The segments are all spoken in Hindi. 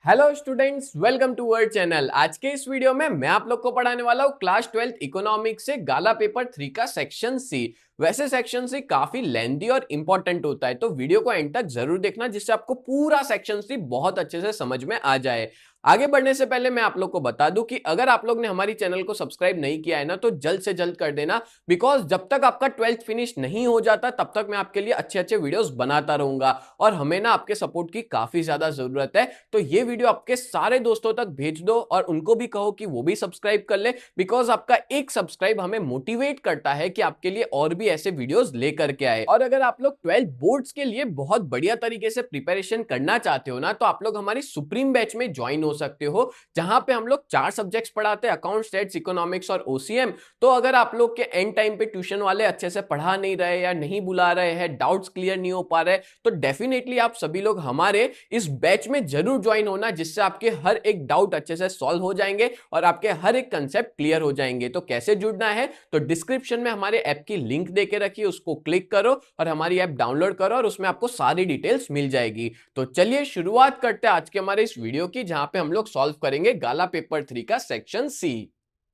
Hello students, welcome to our channel. आज के इस वीडियो में मैं आप लोग को पढ़ाने वाला हूँ क्लास 12th इकोनॉमिक्स से गाला पेपर 3 का सेक्शन सी। वैसे सेक्शन सी काफी लेंथी और इंपॉर्टेंट होता है, तो वीडियो को एंड तक जरूर देखना जिससे आपको पूरा सेक्शन सी बहुत अच्छे से समझ में आ जाए। आगे बढ़ने से पहले मैं आप लोग को बता दूं कि अगर आप लोग ने हमारी चैनल को सब्सक्राइब नहीं किया है ना, तो जल्द से जल्द कर देना, बिकॉज जब तक आपका 12th फिनिश नहीं हो जाता तब तक मैं आपके लिए अच्छे अच्छे वीडियोस बनाता रहूंगा और हमें ना आपके सपोर्ट की काफी ज्यादा जरूरत है। तो ये वीडियो आपके सारे दोस्तों तक भेज दो और उनको भी कहो कि वो भी सब्सक्राइब कर ले, बिकॉज आपका एक सब्सक्राइब हमें मोटिवेट करता है कि आपके लिए और भी ऐसे वीडियोस लेकर के आए। और अगर आप लोग 12 बोर्ड्स के लिए बहुत बढ़िया तरीके से प्रिपरेशन करना चाहते हो ना, तो आप लोग हमारी सुप्रीम बैच में ज्वाइन हो सकते हो, जहां पे हम लोग 4 सब्जेक्ट्स पढ़ाते हैं, अकाउंट, स्टैट्स, इकोनॉमिक्स और ओसीएम। तो अगर आप लोग के एंड टाइम पे ट्यूशन वाले अच्छे से पढ़ा नहीं रहे या नहीं बुला रहे हैं, डाउट्स क्लियर नहीं हो पा रहे, तो डेफिनेटली आप सभी लोग हमारे इस बैच में जरूर ज्वाइन होना, जिससे आपके हर एक डाउट अच्छे से सॉल्व हो जाएंगे और आपके हर एक कंसेप्ट क्लियर हो जाएंगे। तो कैसे जुड़ना है, तो डिस्क्रिप्शन में हमारे ऐप की लिंक देके रखिए, उसको क्लिक करो और हमारी ऐप डाउनलोड करो और उसमें आपको सारी डिटेल्स मिल जाएगी। तो चलिए शुरुआत करते हैं आज के हमारे इस वीडियो की, जहां पे हम लोग सॉल्व करेंगे गाला पेपर 3 का सेक्शन सी।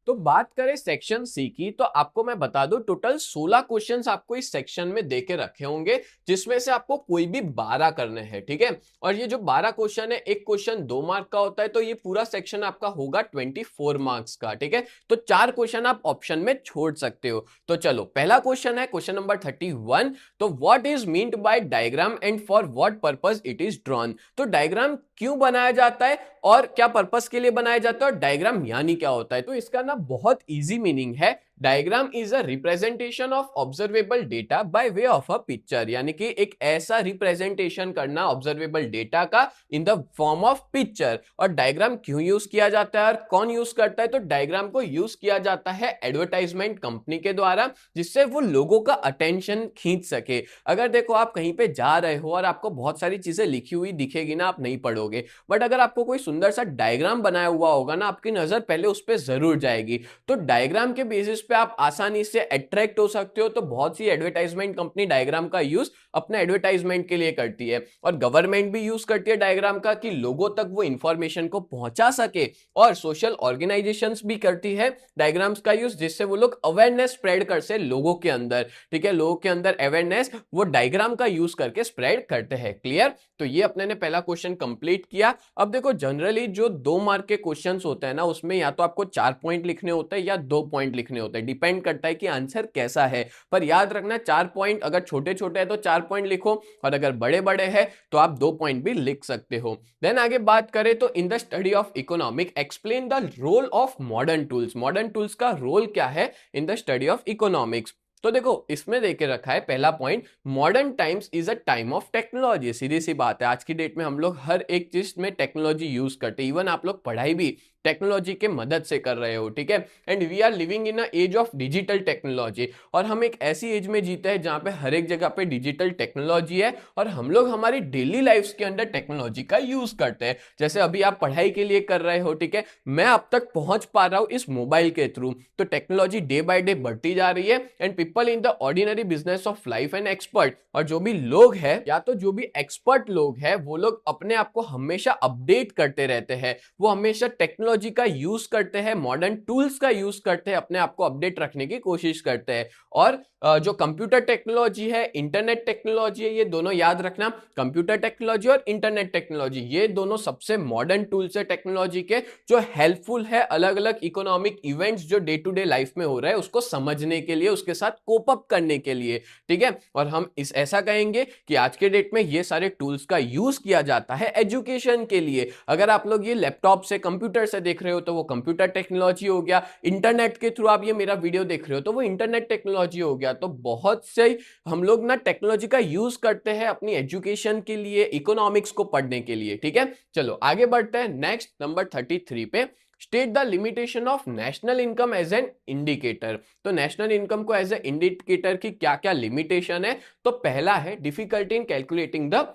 तो बात करें सेक्शन सी की, तो आपको मैं बता दूं टोटल 16 क्वेश्चंस आपको इस सेक्शन में देके रखे होंगे, जिसमें से आपको कोई भी 12 करने हैं, ठीक है। और ये जो 12 क्वेश्चन है, एक क्वेश्चन 2 मार्क का होता है, तो ये पूरा सेक्शन आपका होगा 24 मार्क्स का, ठीक है। तो 4 क्वेश्चन आप ऑप्शन में छोड़ सकते हो। तो चलो, पहला क्वेश्चन है क्वेश्चन नंबर 31। तो what is meant by diagram and for what purpose it is drawn. तो डायग्राम क्यों बनाया जाता है और क्या पर्पस के लिए बनाया जाता है और डायग्राम यानी क्या होता है। तो इसका ना बहुत इजी मीनिंग है। Diagram is a representation of observable data by way of a picture, यानी कि एक ऐसा रिप्रेजेंटेशन करना ऑब्जर्वेबल डेटा का in the form of picture. और डायग्राम क्यों यूज किया जाता है और कौन यूज करता है, तो डायग्राम को यूज किया जाता है एडवर्टाइजमेंट कंपनी के द्वारा, जिससे वो लोगों का अटेंशन खींच सके। अगर देखो, आप कहीं पे जा रहे हो और आपको बहुत सारी चीजें लिखी हुई दिखेगी ना, आप नहीं पढ़ोगे, बट अगर आपको कोई सुंदर सा डायग्राम बनाया हुआ होगा ना, आपकी नजर पहले उस पर जरूर जाएगी। तो डायग्राम के बेसिस पे आप आसानी से अट्रैक्ट हो सकते हो। तो बहुत सी एडवर्टाइजमेंट कंपनी डायग्राम का यूज अपने एडवर्टाइजमेंट के लिए करती है, और गवर्नमेंट भी यूज करती है डायग्राम का कि लोगों तक वो इंफॉर्मेशन को पहुंचा सके। और सोशल ऑर्गेनाइजेशंस भी करती है डायग्राम्स का यूज, जिससे वो लोग अवेयरनेस स्प्रेड कर से लोगों के अंदर, ठीक है, लोगों के अंदर अवेयरनेस वो डायग्राम का यूज करके स्प्रेड करते हैं। क्लियर। तो ये अपने ने पहला क्वेश्चन कंप्लीट किया। अब देखो, जनरली जो 2 मार्क के क्वेश्चंस होते हैं ना, उसमें या तो आपको 4 पॉइंट लिखने होते हैं या 2 पॉइंट लिखने होते हैं, डिपेंड करता है कि आंसर कैसा है। पर याद रखना, 4 पॉइंट अगर छोटे छोटे हैं तो 4 पॉइंट लिखो, और अगर बड़े बड़े हैं तो आप 2 पॉइंट भी लिख सकते हो। देन आगे बात करें तो in the study of economic explain the role of modern tools. Modern tools का रोल क्या है in the study of economics. तो देखो, इसमें देके रखा है पहला point, modern times is a time of technology. सीधी सी बात है, आज की डेट में हम लोग हर एक चीज में टेक्नोलॉजी यूज करते हैं। इवन आप लोग पढ़ाई भी टेक्नोलॉजी के मदद से कर रहे हो, ठीक है। And we are living in a age of digital technology, और हम एक ऐसी एज में जीते हैं जहां पे हर एक जगह पे डिजिटल टेक्नोलॉजी है, और हम लोग हमारी डेली लाइफ के अंदर टेक्नोलॉजी का यूज करते हैं। जैसे अभी आप पढ़ाई के लिए कर रहे हो, ठीक है, मैं अब तक पहुंच पा रहा हूं इस मोबाइल के थ्रू। तो टेक्नोलॉजी डे बाय डे बढ़ती जा रही है। And people in the ordinary business of life and expert, और जो भी लोग हैं या तो जो भी एक्सपर्ट लोग हैं, वो लोग अपने आप को हमेशा अपडेट करते रहते हैं। वो हमेशा टेक्नोलॉजी का यूज करते हैं, मॉडर्न टूल्स का यूज करते हैं, अपने आप को अपडेट रखने की कोशिश करते हैं। और जो कंप्यूटर टेक्नोलॉजी है, इंटरनेट टेक्नोलॉजी है, ये दोनों याद रखना, कंप्यूटर टेक्नोलॉजी और इंटरनेट टेक्नोलॉजी, ये दोनों सबसे मॉडर्न टूल्स है टेक्नोलॉजी के, जो हेल्पफुल है अलग अलग इकोनॉमिक इवेंट्स जो डे टू डे लाइफ में हो रहा है उसको समझने के लिए, उसके साथ कोप अप करने के लिए, ठीक है। और हम इस ऐसा कहेंगे कि आज के डेट में ये सारे टूल्स का यूज किया जाता है एजुकेशन के लिए। अगर आप लोग ये लैपटॉप से, कंप्यूटर से देख रहे हो तो वो कंप्यूटर टेक्नोलॉजी हो गया, इंटरनेट के थ्रू आप ये मेरा वीडियो देख रहे हो तो वो इंटरनेट टेक्नोलॉजी हो गया। तो बहुत से हम लोग ना टेक्नोलॉजी का यूज करते हैं अपनी एजुकेशन के लिए, इकोनॉमिक्स को पढ़ने के लिए, ठीक है। चलो आगे बढ़ते हैं नेक्स्ट नंबर 33 पे। State the limitation of national income as an indicator. तो नेशनल इनकम को एज ए इंडिकेटर की क्या क्या लिमिटेशन है। तो पहला है difficulty in calculating the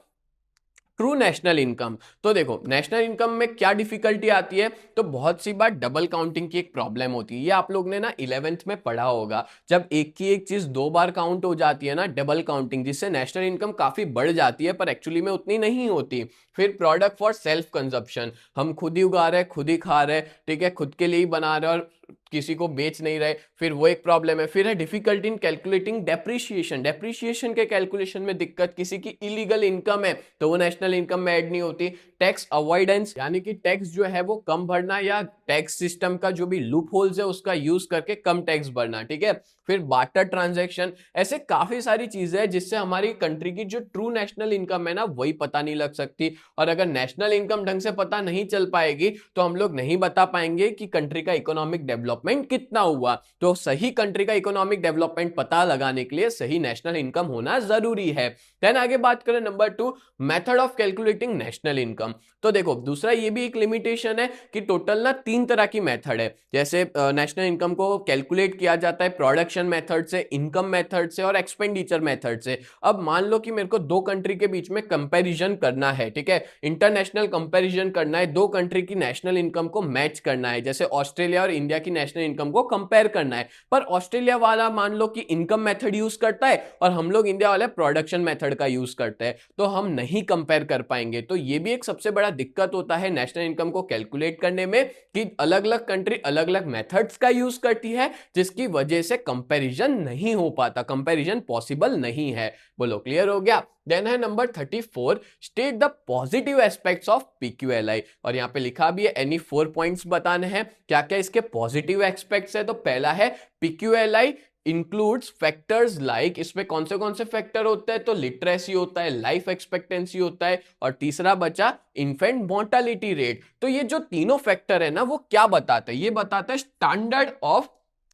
true national income. तो देखो नेशनल इनकम में क्या डिफिकल्टी आती है, तो बहुत सी बार डबल काउंटिंग की एक प्रॉब्लम होती है। ये आप लोग ने ना 11th में पढ़ा होगा, जब एक की एक चीज दो बार काउंट हो जाती है ना, डबल काउंटिंग, जिससे नेशनल इनकम काफी बढ़ जाती है पर एक्चुअली में उतनी नहीं होती। फिर प्रोडक्ट फॉर सेल्फ कंजप्शन, हम खुद ही उगा रहे, खुद ही खा रहे, ठीक है, खुद के लिए ही बना रहे और किसी को बेच नहीं रहे, फिर वो एक प्रॉब्लम है। फिर है difficulty in calculating depreciation, depreciation के कैलकुलेशन में दिक्कत, किसी की इलीगल इनकम है तो वो नेशनल इनकम में ऐड नहीं होती। टैक्स अवॉइडेंस, यानी कि टैक्स जो है वो कम भरना, या टैक्स सिस्टम का जो भी लूप होल्स है उसका यूज करके कम टैक्स भरना, ठीक है। फिर बार्टर ट्रांजैक्शन, ऐसे काफी सारी चीजें हैं जिससे हमारी कंट्री की जो ट्रू नेशनल इनकम है ना वही पता नहीं लग सकती। और अगर नेशनल इनकम ढंग से पता नहीं चल पाएगी तो हम लोग नहीं बता पाएंगे कि कंट्री का इकोनॉमिक डेवलपमेंट कितना हुआ। तो सही कंट्री का इकोनॉमिक डेवलपमेंट पता लगाने के लिए सही नेशनल इनकम होना जरूरी है। देन आगे बात करें number 2, method of calculating national income. तो देखो दूसरा ये भी एक लिमिटेशन है कि टोटल ना 3 तरह की मेथड है। जैसे नेशनल इनकम को कैलकुलेट किया जाता है प्रोडक्शन मेथड से, इनकम मेथड से और एक्सपेंडिचर मेथड से। अब मान लो कि मेरे को दो कंट्री के बीच में कंपैरिजन करना है, ठीक है, इंटरनेशनल कंपैरिजन करना है, दो कंट्री की नेशनल इनकम को मैच करना है, जैसे ऑस्ट्रेलिया और इंडिया की नेशनल इनकम को कंपेयर करना है। पर ऑस्ट्रेलिया वाला मान लो कि इनकम मेथड यूज करता है और हम लोग इंडिया वाले प्रोडक्शन मेथड का यूज करते हैं, तो हम नहीं कंपेयर कर पाएंगे। तो ये भी एक सबसे बड़ा दिक्कत होता है नेशनल इनकम को कैलकुलेट करने में कि अलग अलग कंट्री अलग अलग मेथड्स का यूज करती है, जिसकी वजह से कंपैरिजन नहीं हो पाता, कंपैरिजन पॉसिबल नहीं है। बोलो क्लियर हो गया। देन है number 34, state the positive aspects of PQLI. और यहां पे लिखा भी है एनी 4 पॉइंट्स बताने हैं, क्या क्या इसके पॉजिटिव एस्पेक्ट्स है। तो पहला है पीक्यूएलआई इंक्लूड्स फैक्टर्स लाइक, इसमें कौन से फैक्टर होते हैं, तो लिटरेसी होता है, लाइफ एक्सपेक्टेंसी होता है, और तीसरा बचा इन्फेंट मोर्टालिटी रेट। तो ये जो तीनों फैक्टर है ना वो क्या बताते हैं, ये बताता है स्टैंडर्ड ऑफ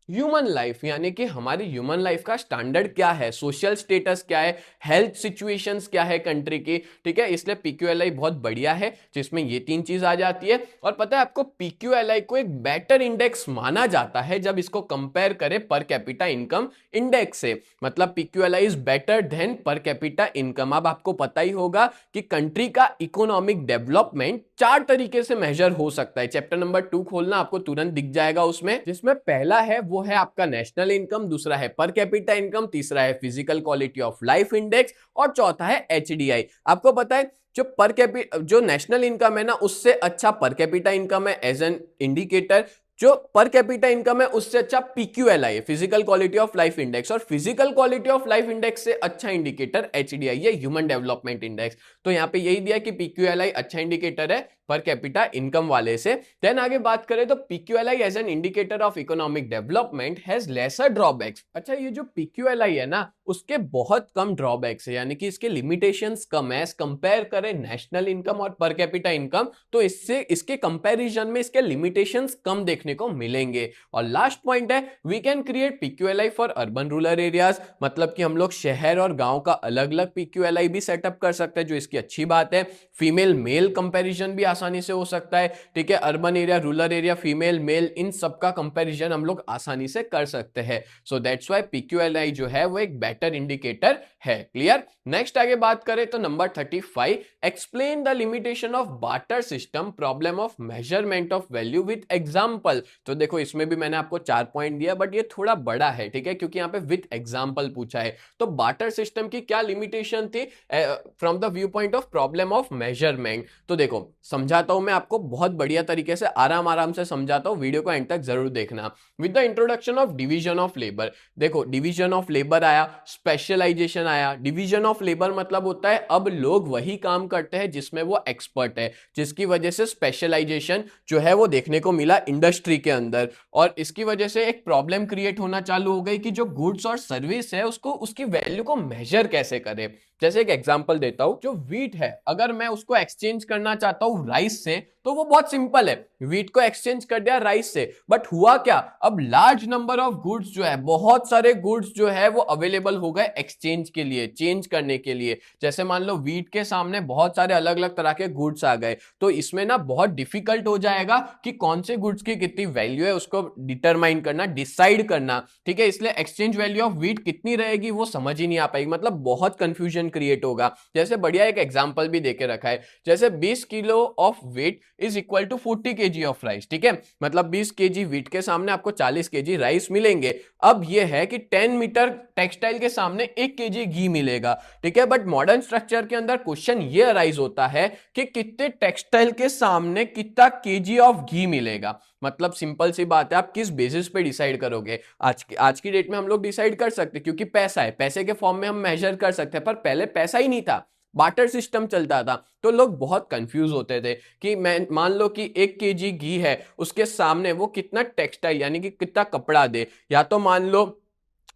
ह्यूमन लाइफ, यानी कि हमारी ह्यूमन लाइफ का स्टैंडर्ड क्या है, सोशल स्टेटस क्या है, हेल्थ सिचुएशंस क्या है कंट्री की, ठीक है। इसलिए पीक्यूएलआई बहुत बढ़िया है जिसमें ये 3 चीज आ जाती है। और पता है आपको पीक्यूएलआई को एक बेटर इंडेक्स माना जाता है जब इसको कंपेयर करें पर कैपिटा इनकम इंडेक्स से, मतलब पीक्यूएलआई इज बेटर देन पर कैपिटा इनकम। अब आपको पता ही होगा कि कंट्री का इकोनॉमिक डेवलपमेंट 4 तरीके से मेजर हो सकता है। चैप्टर नंबर 2 खोलना, आपको तुरंत दिख जाएगा उसमें, जिसमें पहला है वो है आपका नेशनल इनकम, दूसरा है पर कैपिटा इनकम, तीसरा है physical quality of life index, और चौथा है एचडीआई। आपको पता है जो नेशनल इनकम है ना उससे अच्छा पर कैपिटा इनकम है एज एन इंडिकेटर, जो पर कैपिटा इनकम है उससे अच्छा पीक्यूएलआई है, physical quality of life index, और physical quality of life index से अच्छा इंडिकेटर एचडीआई है, ह्यूमन डेवलपमेंट इंडेक्स। तो यहां पे यही दिया कि पीक्यूएलआई अच्छा इंडिकेटर है पर कैपिटा इनकम वाले से। देन आगे बात करें तो PQLI as an indicator of economic development has lesser drawbacks. अच्छा, ये जो पीक्यूएलआई है ना उसके बहुत कम ड्रॉबैक्स है, यानी कि इसके लिमिटेशंस कम है। कंपेयर करें नेशनल इनकम और पर कैपिटा इनकम तो इससे इसके कंपैरिजन में इसके लिमिटेशंस कम देखने को मिलेंगे। और लास्ट पॉइंट है we can create PQLI for urban rural areas, मतलब कि हम लोग शहर और गांव का अलग अलग पीक्यूएलआई भी सेटअप कर सकते हैं, जो इसकी अच्छी बात है। फीमेल मेल कंपैरिजन भी आसानी से हो सकता है, ठीक है, urban area, rural area, female male, इन सब का कंपैरिजन हम लोग आसानी से कर सकते हैं। सो दैट्स व्हाई पीक्यूएलआई जो है वो एक बेटर इंडिकेटर है। क्लियर। नेक्स्ट आगे बात करें तो number 35, explain the limitation of barter system, problem of measurement of value with example. तो देखो इसमें भी मैंने आपको 4 पॉइंट दिया, बट ये थोड़ा बड़ा है, ठीक है, क्योंकि यहाँ पे विद एग्जांपल पूछा है। तो बार्टर सिस्टम की क्या लिमिटेशन थी from the view point of problem of measurement. तो देखो समझाता हूं मैं आपको बहुत बढ़िया तरीके से, आराम से समझाता हूं, वीडियो को एंड तक जरूर देखना। With the introduction of division of labour, देखो डिवीजन ऑफ लेबर आया, स्पेशलाइजेशन आया। डिवीजन ऑफ लेबर मतलब होता है अब लोग वही काम करते हैं जिसमें वो एक्सपर्ट है, जिसकी वजह से स्पेशलाइजेशन जो है वो देखने को मिला इंडस्ट्री के अंदर। और इसकी वजह से एक प्रॉब्लम क्रिएट होना चालू हो गई कि जो गुड्स और सर्विस है उसको, उसकी वैल्यू को मेजर कैसे करें। जैसे एक एग्जांपल देता हूं, जो व्हीट है अगर मैं उसको एक्सचेंज करना चाहता हूं राइस से तो वो बहुत सिंपल है, व्हीट को एक्सचेंज कर दिया राइस से। बट हुआ क्या, अब लार्ज नंबर ऑफ गुड्स जो है, बहुत सारे गुड्स जो है वो अवेलेबल हो गए एक्सचेंज के लिए, चेंज करने के लिए। जैसे मान लो व्हीट के सामने बहुत सारे अलग अलग तरह के गुड्स आ गए, तो इसमें ना बहुत डिफिकल्ट हो जाएगा कि कौन से गुड्स की कितनी वैल्यू है उसको डिटरमाइन करना, डिसाइड करना, ठीक है। इसलिए एक्सचेंज वैल्यू ऑफ व्हीट कितनी रहेगी वो समझ ही नहीं आ पाएगी, मतलब बहुत कंफ्यूजन क्रिएट होगा। जैसे बढ़िया एक एग्जांपल भी देके रखा है, जैसे 20 kilo of weight is equal to 40 kg of rice, ठीक है, मतलब 20 केजी वीट के सामने आपको 40 केजी राइस मिलेंगे। अब यह है कि 10 मीटर टेक्सटाइल के सामने 1 केजी घी मिलेगा, ठीक है, बट मॉडर्न स्ट्रक्चर के अंदर क्वेश्चन ये अराइज होता है कि कितने टेक्सटाइल के सामने कितना केजी ऑफ घी मिलेगा। मतलब सिंपल सी बात है, आप किस बेसिस पे डिसाइड करोगे? आज की डेट में हम लोग डिसाइड कर सकते हैं क्योंकि पैसा है, पैसे के फॉर्म में हम मेजर कर सकते हैं, पर पहले पैसा ही नहीं था, बार्टर सिस्टम चलता था, तो लोग बहुत कंफ्यूज होते थे कि मैं मान लो कि 1 केजी घी है, उसके सामने वो कितना टेक्सटाइल यानी कि कितना कपड़ा दे, या तो मान लो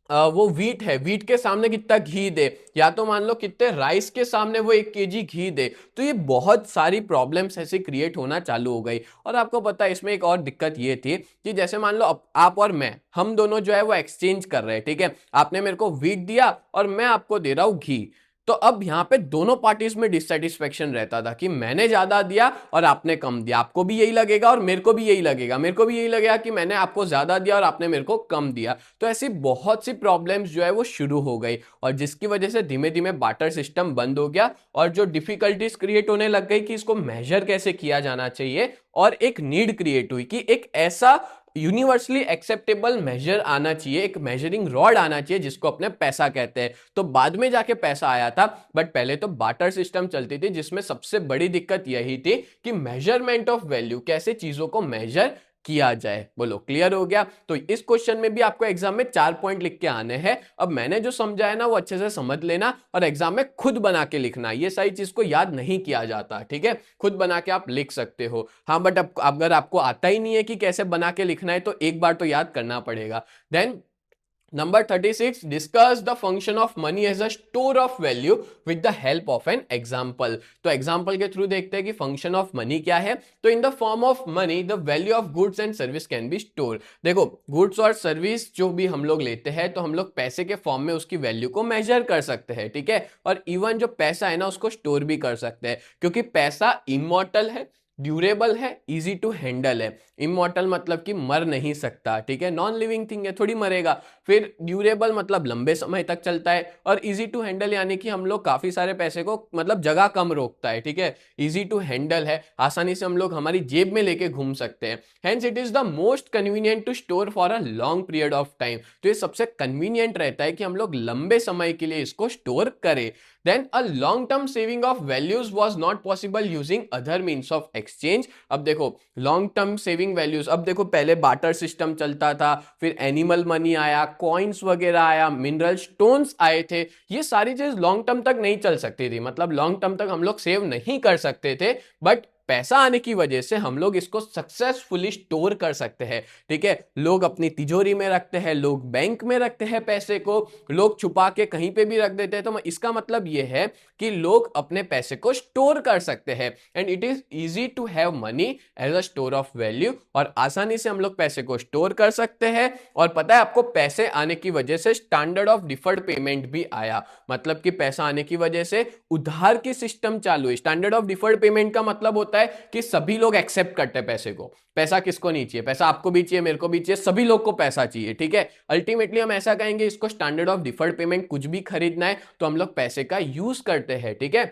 वो वीट है, वीट के सामने कितना घी दे, या तो मान लो कितने राइस के सामने वो 1 केजी घी दे। तो ये बहुत सारी प्रॉब्लम्स ऐसे क्रिएट होना चालू हो गई। और आपको पता है इसमें एक और दिक्कत ये थी कि जैसे मान लो आप और मैं, हम दोनों जो है वो एक्सचेंज कर रहे हैं, ठीक है, आपने मेरे को वीट दिया और मैं आपको दे रहा हूं घी। तो अब यहां पे दोनों पार्टीज में डिससेटिस्फेक्शन रहता था कि मैंने ज्यादा दिया और आपने कम दिया, आपको भी यही लगेगा और मेरे को भी यही लगेगा, मेरे को भी यही लगेगा कि मैंने आपको ज्यादा दिया और आपने मेरे को कम दिया। तो ऐसी बहुत सी प्रॉब्लम्स जो है वो शुरू हो गई, और जिसकी वजह से धीमे धीमे बार्टर सिस्टम बंद हो गया और जो डिफिकल्टीज क्रिएट होने लग गई कि इसको मेजर कैसे किया जाना चाहिए, और एक नीड क्रिएट हुई कि एक ऐसा यूनिवर्सली एक्सेप्टेबल मेजर आना चाहिए, एक मेजरिंग रॉड आना चाहिए जिसको अपने पैसा कहते हैं। तो बाद में जाके पैसा आया था, बट पहले तो बार्टर सिस्टम चलती थी, जिसमें सबसे बड़ी दिक्कत यही थी कि मेजरमेंट ऑफ वैल्यू, कैसे चीजों को मेजर किया जाए। बोलो क्लियर हो गया? तो इस क्वेश्चन में भी आपको एग्जाम में 4 पॉइंट लिख के आने हैं। अब मैंने जो समझा है ना वो अच्छे से समझ लेना और एग्जाम में खुद बना के लिखना, ये सारी चीज को याद नहीं किया जाता, ठीक है, खुद बना के आप लिख सकते हो। हाँ, बट अब अगर आपको आता ही नहीं है कि कैसे बना के लिखना है तो एक बार तो याद करना पड़ेगा। Then Number 36, discuss the function of money as a store of value with the help of an example. तो example के थ्रू देखते हैं कि function of money क्या है। तो in the form of money, the value of goods and service can be stored. देखो, goods और service जो भी हम लोग लेते हैं तो हम लोग पैसे के फॉर्म में उसकी वैल्यू को मेजर कर सकते हैं, ठीक है, और इवन जो पैसा है ना उसको स्टोर भी कर सकते हैं, क्योंकि पैसा इमॉर्टल है, ड्यूरेबल है, इजी टू हैंडल है। इमॉर्टल मतलब कि मर नहीं सकता, ठीक है, नॉन लिविंग थिंग है, थोड़ी मरेगा। फिर ड्यूरेबल मतलब लंबे समय तक चलता है, और इजी टू हैंडल यानी कि हम लोग काफी सारे पैसे को मतलब जगह कम रोकता है, ठीक है, इजी टू हैंडल है, आसानी से हम लोग हमारी जेब में लेके घूम सकते हैं। Hence it is the most convenient to store for a long period of time. तो ये सबसे कन्वीनियंट रहता है कि हम लोग लंबे समय के लिए इसको स्टोर करें। Then a long-term saving of values was not possible using other means of exchange. अब देखो लॉन्ग टर्म सेविंग वैल्यूज, अब देखो पहले बार्टर सिस्टम चलता था, फिर एनिमल मनी आया, कॉइन्स वगैरह आया, मिनरल स्टोन्स आए थे, ये सारी चीज लॉन्ग टर्म तक नहीं चल सकती थी, मतलब लॉन्ग टर्म तक हम लोग सेव नहीं कर सकते थे, बट पैसा आने की वजह से हम लोग इसको सक्सेसफुली स्टोर कर सकते हैं, ठीक है, लोग अपनी तिजोरी में रखते हैं, लोग बैंक में रखते हैं पैसे को, लोग छुपा के कहीं पे भी रख देते हैं। तो इसका मतलब यह है कि लोग अपने पैसे को स्टोर कर सकते हैं, and it is easy to have money as a store of value, और आसानी से हम लोग पैसे को स्टोर कर सकते हैं। और पता है आपको, पैसे आने की वजह से स्टैंडर्ड ऑफ डिफर्ड पेमेंट भी आया, मतलब कि पैसा आने की वजह से उधार की सिस्टम चालू है। स्टैंडर्ड ऑफ डिफर्ड पेमेंट का मतलब होता है कि सभी लोग एक्सेप्ट करते हैं पैसे को, पैसा किसको नहीं चाहिए, पैसा आपको भी चाहिए, मेरे को भी चाहिए, सभी लोग को पैसा चाहिए, ठीक है। अल्टीमेटली हम ऐसा कहेंगे, इसको स्टैंडर्ड ऑफ डिफर्ड पेमेंट, कुछ भी खरीदना है तो हम लोग पैसे का यूज करते हैं, ठीक है।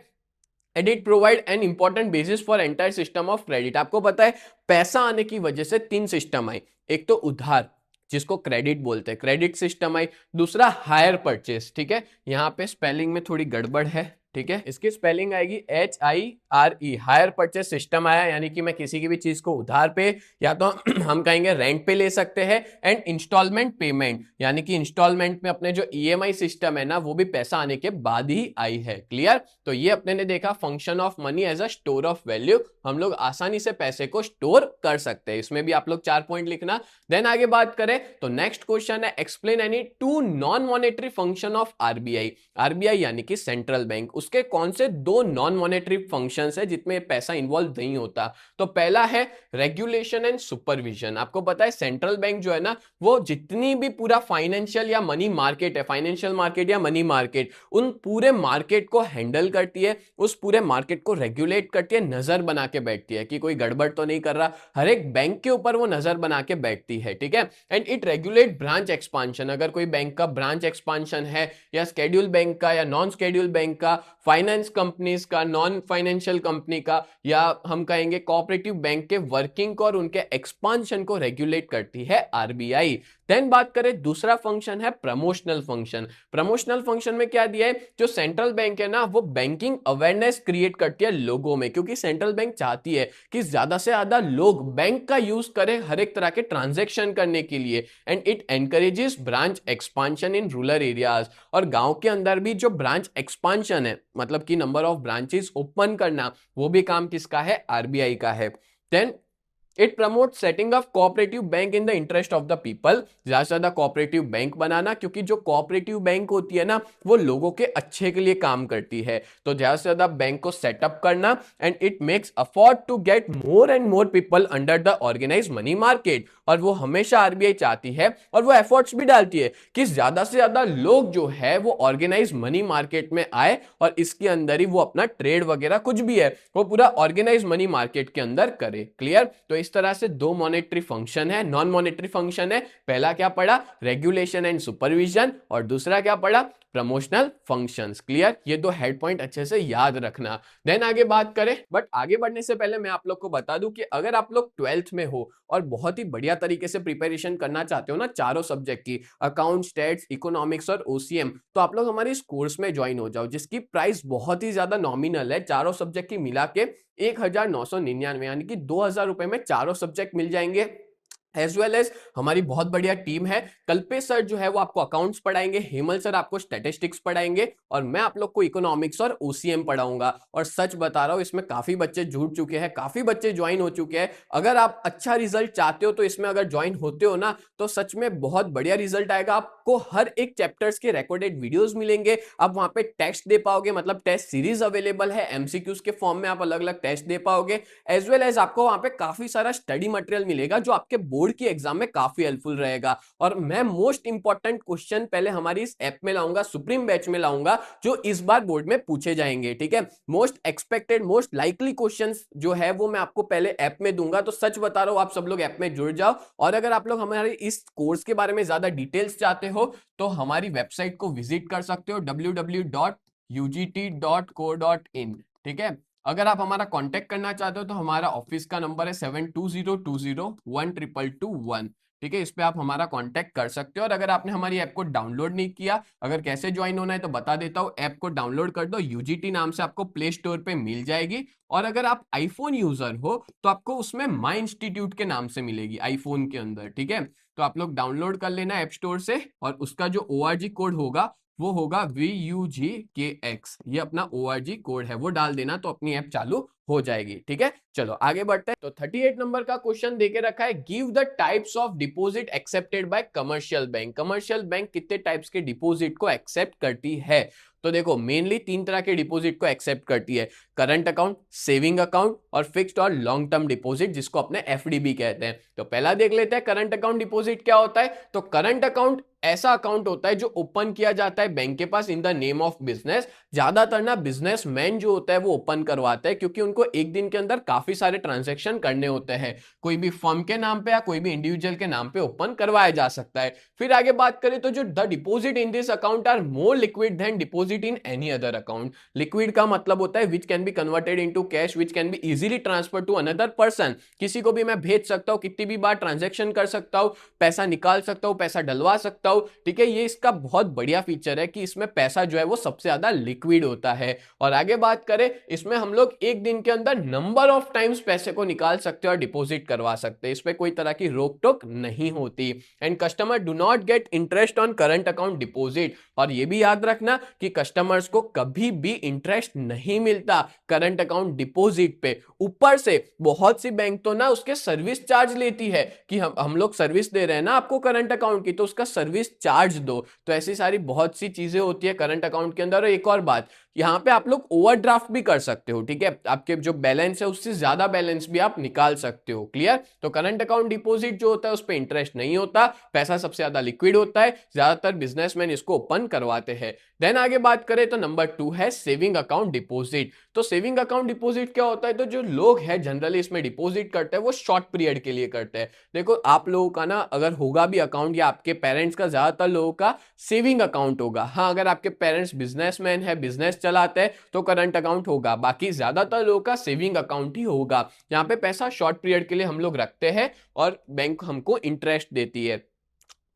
And it provide an important basis for entire system of credit. आपको पता है पैसा आने की वजह से 3 सिस्टम आई, एक तो उधार जिसको क्रेडिट बोलते हैं, क्रेडिट सिस्टम आई, दूसरा हायर परचेस, ठीक है, यहां पे स्पेलिंग में थोड़ी गड़बड़ है, ठीक है, इसकी स्पेलिंग आएगी HIRE, हायर परचेस सिस्टम आया, यानी कि मैं किसी की भी चीज को उधार पे या तो हम कहेंगे रेंट पे ले सकते हैं। एंड इंस्टॉलमेंट पेमेंट, यानी कि इंस्टॉलमेंट में अपने जो EMI सिस्टम है ना वो भी पैसा आने के बाद ही आई है, क्लियर। तो ये अपने ने देखा function of money as a store of value, हम लोग आसानी से पैसे को स्टोर कर सकते हैं, इसमें भी आप लोग 4 पॉइंट लिखना। देन आगे बात करें तो नेक्स्ट क्वेश्चन है, explain any 2 non monetary function of RBI। RBI यानी कि सेंट्रल बैंक, उसके कौन से दो नॉन मॉनेटरी फंक्शंस है जिसमें पैसा इन्वॉल्व नहीं होता। तो पहला है रेगुलेशन एंड सुपरविजन। आपको पता है सेंट्रल बैंक जो है ना, वो जितनी भी पूरा फाइनेंशियल या मनी मार्केट है, फाइनेंशियल मार्केट या मनी मार्केट, उन पूरे मार्केट को हैंडल करती है, उस पूरे मार्केट को रेगुलेट करती है, नजर बना के बैठती है कि कोई गड़बड़ तो नहीं कर रहा। हर एक बैंक के ऊपर वो नजर बना के बैठती है, ठीक है। And it regulate branch expansion. अगर कोई बैंक का ब्रांच एक्सपांशन है, या स्केड्यूल बैंक का या नॉन स्केड्यूल बैंक का, फाइनेंस कंपनीज का, नॉन फाइनेंशियल कंपनी का, या हम कहेंगे कोऑपरेटिव बैंक के वर्किंग को और उनके एक्सपांशन को रेगुलेट करती है आरबीआई। देन बात करें, दूसरा फंक्शन है प्रमोशनल फंक्शन। प्रमोशनल फंक्शन में क्या दिया है, जो सेंट्रल बैंक है ना, वो बैंकिंग अवेयरनेस क्रिएट करती है लोगों में, क्योंकि सेंट्रल बैंक चाहती है कि ज्यादा से ज्यादा लोग बैंक का यूज करें हर एक तरह के ट्रांजैक्शन करने के लिए। And it encourages branch expansion in rural areas. और गांव के अंदर भी जो ब्रांच एक्सपांशन है, मतलब कि नंबर ऑफ ब्रांचेस ओपन करना, वो भी काम किसका है, आरबीआई का है। Then it promote setting of cooperative bank in the interest of the people. ज्यादा से ज्यादा कोऑपरेटिव बैंक बनाना, क्योंकि जो कोऑपरेटिव बैंक होती है ना, वो लोगों के अच्छे के लिए काम करती है। तो ज्यादा से ज्यादा बैंक को सेटअप करना। And it makes afford to get more and more people under the organise money market. और वो हमेशा आरबीआई चाहती है, और वो एफर्ट्स भी डालती है कि ज्यादा से ज्यादा लोग जो है वो ऑर्गेनाइज मनी मार्केट में आए, और इसके अंदर ही वो अपना ट्रेड वगैरह कुछ भी है वो पूरा ऑर्गेनाइज मनी मार्केट के अंदर करे। क्लियर। तो इस तरह से दो मॉनेटरी फंक्शन है, नॉन मॉनेटरी फंक्शन है। पहला क्या पढ़ा, रेगुलेशन एंड सुपरविजन, और दूसरा क्या पढ़ा, प्रमोशनल फंक्शंस। क्लियर। ये दो हेड पॉइंट अच्छे से याद रखना। देन आगे बात करें, बट आगे बढ़ने से पहले मैं आप लोग को बता दूं कि अगर आप लोग 12th में हो और बहुत ही बढ़िया तरीके से प्रिपरेशन करना चाहते हो ना चारों सब्जेक्ट की, अकाउंट, स्टैट्स, इकोनॉमिक्स और ओसीएम, तो आप लोग हमारी इस कोर्स में ज्वाइन हो जाओ, जिसकी प्राइस बहुत ही ज्यादा नॉमिनल है। चारों सब्जेक्ट की मिला के 1999, यानी कि 2000 रुपए में चारों सब्जेक्ट मिल जाएंगे। एज वेल एज हमारी बहुत बढ़िया टीम है। कल्पेश सर जो है वो आपको अकाउंट्स पढ़ाएंगे, हेमल सर आपको स्टैटिस्टिक्स पढ़ाएंगे, और मैं आप लोग को इकोनॉमिक्स और ओसीएम पढ़ाऊंगा। और सच बता रहा हूं, इसमें काफी बच्चे जुड़ चुके हैं, काफी बच्चे ज्वाइन हो चुके हैं। अगर आप अच्छा रिजल्ट चाहते हो तो इसमें अगर ज्वाइन होते हो ना, तो सच में बहुत बढ़िया रिजल्ट आएगा। आपको हर एक चैप्टर्स के रिकॉर्डेड वीडियोस मिलेंगे, आप वहां पे टेस्ट दे पाओगे, मतलब टेस्ट सीरीज अवेलेबल है, एमसीक्यूज के फॉर्म में आप अलग अलग टेस्ट दे पाओगे। एज वेल एज आपको वहां पे काफी सारा स्टडी मटेरियल मिलेगा जो आपके बोर्ड की एग्जाम में काफी हेल्पफुल रहेगा। और मैं मोस्ट इंपॉर्टेंट क्वेश्चन पहले हमारी इस ऐप में लाऊंगा, सुप्रीम बैच में लाऊंगा, जो इस बार बोर्ड में पूछे जाएंगे। ठीक है, most expected, most likely questions जो है वो मैं आपको पहले ऐप में दूंगा। तो सच बता रहा हूं, आप सब लोग ऐप में जुड़ जाओ। और अगर आप लोग हमारे इस कोर्स के बारे में ज्यादा डिटेल्स चाहते हो तो हमारी वेबसाइट को विजिट कर सकते हो, www.ugt.co.in। ठीक है। अगर आप हमारा कांटेक्ट करना चाहते हो तो हमारा ऑफिस का नंबर है 7202012221। ठीक है, इस पे आप हमारा कांटेक्ट कर सकते हो। और अगर आपने हमारी ऐप को डाउनलोड नहीं किया, अगर कैसे ज्वाइन होना है तो बता देता हूँ। ऐप को डाउनलोड कर दो, यूजीटी नाम से आपको प्ले स्टोर पे मिल जाएगी। और अगर आप आईफोन यूजर हो तो आपको उसमें माई इंस्टीट्यूट के नाम से मिलेगी आईफोन के अंदर। ठीक है, तो आप लोग डाउनलोड कर लेना ऐप स्टोर से, और उसका जो ORG कोड होगा वो होगा VUGKX। ये अपना ORG कोड है, वो डाल देना तो अपनी ऐप चालू हो जाएगी। ठीक है, चलो आगे बढ़ते हैं। तो 38 नंबर का क्वेश्चन देके रखा है, give the types of deposit accepted by commercial bank. Commercial bank कितने टाइप्स के डिपॉजिट को एक्सेप्ट करती है? तो देखो, मेनली 3 तरह के डिपॉजिट को एक्सेप्ट करती है, करंट अकाउंट, सेविंग अकाउंट और फिक्स्ड और लॉन्ग टर्म डिपॉजिट, जिसको अपने FDB कहते हैं। तो पहला देख लेते हैं करंट अकाउंट डिपॉजिट क्या होता है। तो करंट अकाउंट ऐसा अकाउंट होता है जो ओपन किया जाता है बैंक के पास in the name of business. ज्यादातर ना बिजनेसमैन जो होता है वो ओपन करवाता है, क्योंकि उनको एक दिन के अंदर काफी सारे ट्रांजैक्शन करने होते हैं। कोई भी फर्म के नाम पे या कोई भी इंडिविजुअल के नाम पे ओपन करवाया जा सकता है। फिर आगे बात करें तो जो the deposit in this account are more liquid than deposit in any other account. Liquid का मतलब होता है which can be converted into cash, which can be easily transfer to another person. किसी को भी मैं भेज सकता हूं, कितनी भी बार ट्रांजैक्शन कर सकता हूं, पैसा निकाल सकता हूं, पैसा डलवा सकता हूं। ठीक है, ये इसका बहुत बढ़िया फीचर है कि इसमें पैसा जो है वो सबसे ज्यादा लिक्विड होता है। और आगे बात करें, इसमें हम लोग एक दिन के अंदर नंबर ऑफ टाइम्स पैसे को निकाल सकते हैं और डिपॉजिट करवा सकते हैं। इस पे कोई तरह की रोक टोक नहीं होती। And customer do not gate interest on current account deposit. और ये भी याद रखना कि कस्टमर्स को कभी भी इंटरेस्ट नहीं मिलता करंट अकाउंट डिपॉजिट पे। ऊपर से बहुत सी बैंक तो ना उसके सर्विस चार्ज लेती है कि हम लोग सर्विस दे रहे हैं ना आपको करंट अकाउंट की, तो उसका सर्विस चार्ज दो। तो ऐसी सारी बहुत सी चीजें होती है करंट अकाउंट के अंदर। और एक और बात, यहाँ पे आप लोग ओवरड्राफ्ट भी कर सकते हो, ठीक है, आपके जो बैलेंस है उससे ज्यादा बैलेंस भी आप निकाल सकते हो। क्लियर? तो करंट अकाउंट डिपॉजिट जो होता है उस पर इंटरेस्ट नहीं होता, पैसा सबसे ज्यादा लिक्विड होता है, ज्यादातर बिजनेसमैन इसको ओपन करवाते हैं। देन आगे बात करें तो नंबर 2 है सेविंग अकाउंट डिपॉजिट। तो सेविंग अकाउंट डिपॉजिट क्या होता है? तो जो लोग हैं जनरली इसमें डिपॉजिट करते हैं वो शॉर्ट पीरियड के लिए करते हैं। देखो आप लोगों का ना अगर होगा भी अकाउंट, या आपके पेरेंट्स का, ज्यादातर लोगों का सेविंग अकाउंट होगा। हाँ, अगर आपके पेरेंट्स बिजनेसमैन है, बिजनेस चलाते हैं, तो करंट अकाउंट होगा, बाकी ज्यादातर लोगों का सेविंग अकाउंट ही होगा। यहाँ पे पैसा शॉर्ट पीरियड के लिए हम लोग रखते हैं और बैंक हमको इंटरेस्ट देती है।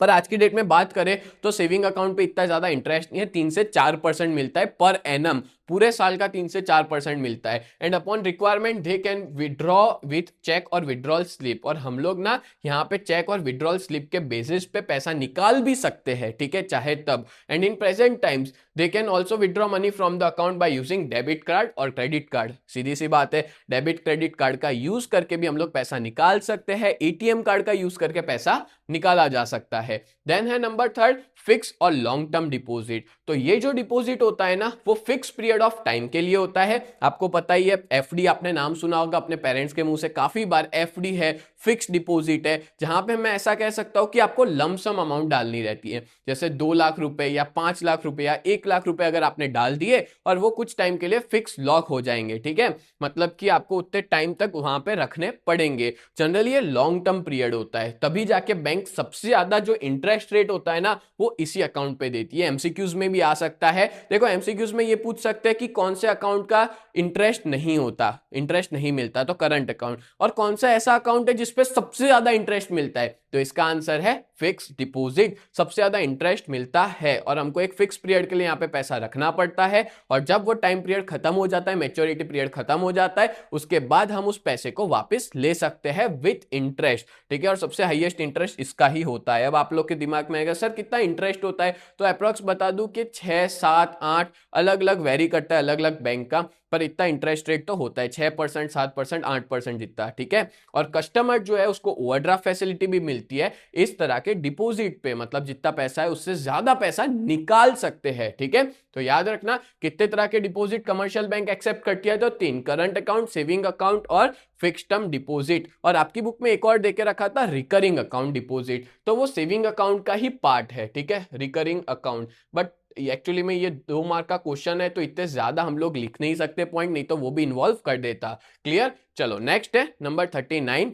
पर आज की डेट में बात करें तो सेविंग अकाउंट पे इतना ज्यादा इंटरेस्ट नहीं है, 3 से 4% मिलता है पर एनम, पूरे साल का 3 से 4% मिलता है। And upon requirement they can withdraw with cheque और विड्रॉल स्लिप, और हम लोग ना यहाँ पे चेक और विड्रॉल स्लिप के बेसिस पे पैसा निकाल भी सकते हैं, ठीक है, चाहे तब। And in present times they can also withdraw money from the account by using debit card और क्रेडिट कार्ड। सीधी सी बात है, डेबिट क्रेडिट कार्ड का यूज करके भी हम लोग पैसा निकाल सकते हैं, एटीएम कार्ड का यूज करके पैसा निकाला जा सकता है। देन है नंबर 3 फिक्स और लॉन्ग टर्म डिपॉजिट। तो ये जो डिपॉजिट होता है ना वो फिक्स पीरियड ऑफ टाइम के लिए होता है। आपको पता ही है, एफडी आपने नाम सुना होगा अपने पेरेंट्स के मुंह से काफी बार। एफडी है, फिक्स डिपॉजिट है, जहां पे मैं ऐसा कह सकता हूं कि आपको लमसम अमाउंट डालनी रहती है, जैसे 2 लाख रुपए या 5 लाख रुपए या 1 लाख रुपए अगर आपने डाल दिए और वो कुछ टाइम के लिए फिक्स लॉक हो जाएंगे, ठीक है, मतलब कि आपको उतने टाइम तक वहां पे रखने पड़ेंगे। जनरली ये लॉन्ग टर्म पीरियड होता है, तभी जाके बैंक सबसे ज्यादा जो इंटरेस्ट रेट होता है ना वो इसी अकाउंट पे देती है। एमसीक्यूज में भी आ सकता है। देखो एमसीक्यूज में ये पूछ सकते हैं कि कौन से अकाउंट का इंटरेस्ट नहीं होता, इंटरेस्ट नहीं मिलता, तो करंट अकाउंट। और कौन सा ऐसा अकाउंट है जिसपे सबसे ज्यादा इंटरेस्ट मिलता है? तो इसका आंसर है फिक्स डिपॉजिट, सबसे ज्यादा इंटरेस्ट मिलता है और हमको एक फिक्स पीरियड के लिए यहाँ पे पैसा रखना पड़ता है, और जब वो टाइम पीरियड खत्म हो जाता है, मैच्योरिटी पीरियड खत्म हो जाता है, उसके बाद हम उस पैसे को वापस ले सकते हैं विथ इंटरेस्ट, ठीक है। और सबसे हाईएस्ट इंटरेस्ट इसका ही होता है। अब आप लोग के दिमाग में आएगा सर कितना इंटरेस्ट होता है, तो अप्रोक्स बता दूं कि 6, 7, 8 अलग अलग वेरी करता है अलग अलग बैंक का, पर इतना इंटरेस्ट रेट तो होता है 6%, 7%, 8% जितना, ठीक है। और कस्टमर जो है उसको ओवरड्राफ्ट फैसिलिटी भी मिलती है इस तरह के डिपॉजिट पे, मतलब जितना पैसा है उससे ज्यादा पैसा निकाल सकते हैं, ठीक है। तो याद रखना कितने तरह के डिपॉजिट कमर्शियल बैंक एक्सेप्ट करती है, तो 3, करंट अकाउंट, सेविंग अकाउंट और फिक्स टर्म डिपॉजिट। और आपकी बुक में एक और देके रखा था रिकरिंग अकाउंट डिपॉजिट, तो वो सेविंग अकाउंट का ही पार्ट है, ठीक है, रिकरिंग अकाउंट। बट एक्चुअली में ये 2 मार्क का क्वेश्चन है तो इतने ज्यादा हम लोग लिख नहीं सकते पॉइंट, नहीं तो वो भी इन्वॉल्व कर देता। क्लियर? चलो नेक्स्ट है number 39,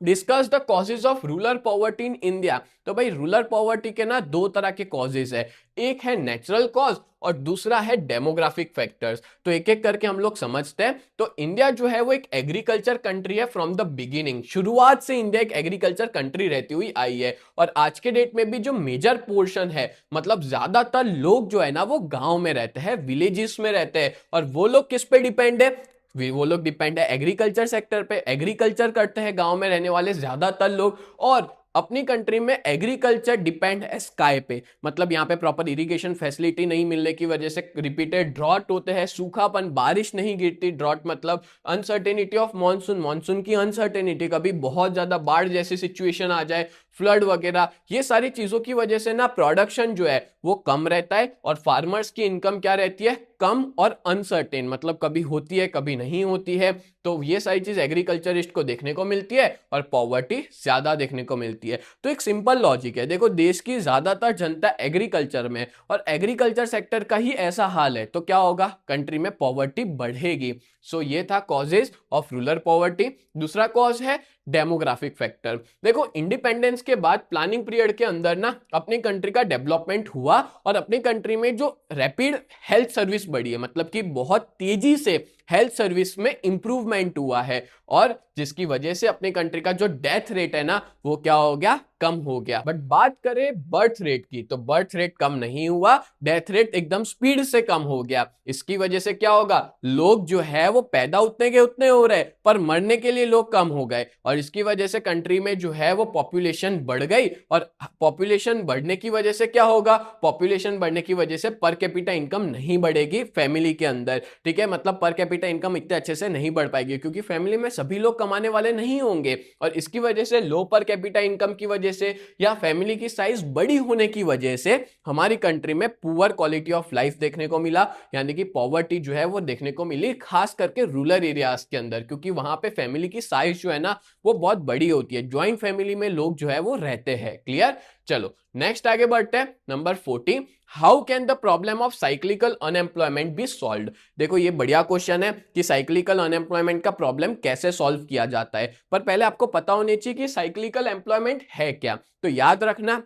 discuss the causes of rural poverty in India. तो भाई रूरल पॉवर्टी के ना 2 तरह के कॉजेज है, एक है नेचुरल कॉज और दूसरा है डेमोग्राफिक फैक्टर्स। तो एक एक करके हम लोग समझते हैं। तो इंडिया जो है वो एक एग्रीकल्चर कंट्री है फ्रॉम द बिगिनिंग, शुरुआत से इंडिया एक एग्रीकल्चर कंट्री रहती हुई आई है, और आज के डेट में भी जो मेजर पोर्शन है, मतलब ज्यादातर लोग जो है ना वो गांव में रहते हैं, विलेजेस में रहते हैं, और वो लोग किस पे डिपेंड है? वो लोग डिपेंड है एग्रीकल्चर सेक्टर पे, एग्रीकल्चर करते हैं गांव में रहने वाले ज्यादातर लोग। और अपनी कंट्री में एग्रीकल्चर डिपेंड है स्काई पे, मतलब यहाँ पे प्रॉपर इरिगेशन फैसिलिटी नहीं मिलने की वजह से रिपीटेड ड्रॉट होते हैं, सूखापन, बारिश नहीं गिरती, ड्रॉट मतलब अनसर्टेनिटी ऑफ मॉनसून, मॉनसून की अनसर्टेनिटी, कभी बहुत ज्यादा बाढ़ जैसी सिचुएशन आ जाए, फ्लड वगैरह, ये सारी चीजों की वजह से ना प्रोडक्शन जो है वो कम रहता है, और फार्मर्स की इनकम क्या रहती है? कम और अनसर्टेन, मतलब कभी होती है कभी नहीं होती है। तो ये सारी चीज एग्रीकल्चरिस्ट को देखने को मिलती है और पॉवर्टी ज्यादा देखने को मिलती है। तो एक सिंपल लॉजिक है, देखो देश की ज्यादातर जनता एग्रीकल्चर में, और एग्रीकल्चर सेक्टर का ही ऐसा हाल है, तो क्या होगा? कंट्री में पॉवर्टी बढ़ेगी। सो ये था कॉजेज ऑफ रूरल पॉवर्टी। दूसरा कॉज है डेमोग्राफिक फैक्टर। देखो इंडिपेंडेंस के बाद प्लानिंग पीरियड के अंदर ना अपनी कंट्री का डेवलपमेंट हुआ, और अपनी कंट्री में जो रैपिड हेल्थ सर्विस बढ़ी है, मतलब कि बहुत तेजी से हेल्थ सर्विस में इंप्रूवमेंट हुआ है, और जिसकी वजह से अपनी कंट्री का जो डेथ रेट है ना वो क्या हो गया? कम हो गया। बट बात करें बर्थ रेट की, तो बर्थ रेट कम नहीं हुआ, डेथ रेट एकदम स्पीड से कम हो गया। इसकी वजह से क्या होगा? लोग जो है वो पैदा उतने के उतने हो रहे, पर मरने के लिए लोग कम हो गए, और इसकी वजह से कंट्री में जो है वो पॉपुलेशन बढ़ गई, और पॉपुलेशन बढ़ने की वजह से क्या होगा? पॉपुलेशन बढ़ने की वजह से पर कैपिटा इनकम नहीं बढ़ेगी फैमिली के अंदर, ठीक है, मतलब पर कैपिटा कैपिटा इनकम इतने अच्छे से नहीं बढ़ पाएगी, क्योंकि फैमिली में सभी लोग कमाने वाले नहीं होंगे, और इसकी वजह से लो पर कैपिटा इनकम की वजह से या फैमिली की साइज बड़ी होने की वजह से हमारी कंट्री में पुअर क्वालिटी ऑफ लाइफ देखने को मिला, यानी कि पॉवर्टी जो है वो देखने को मिली, खास करके रूरल एरियाज के अंदर, क्योंकि वहां पे फैमिली की साइज जो है ना वो बहुत बड़ी होती है, ज्वाइंट फैमिली में लोग जो है वो रहते हैं। क्लियर? चलो नेक्स्ट आगे बढ़ते हैं। Number 40, how can the problem of cyclical unemployment B solved? देखो ये बढ़िया क्वेश्चन है कि साइक्लिकल अनएम्प्लॉयमेंट का प्रॉब्लम कैसे सॉल्व किया जाता है, पर पहले आपको पता होनी चाहिए कि साइक्लिकल एम्प्लॉयमेंट है क्या। तो याद रखना,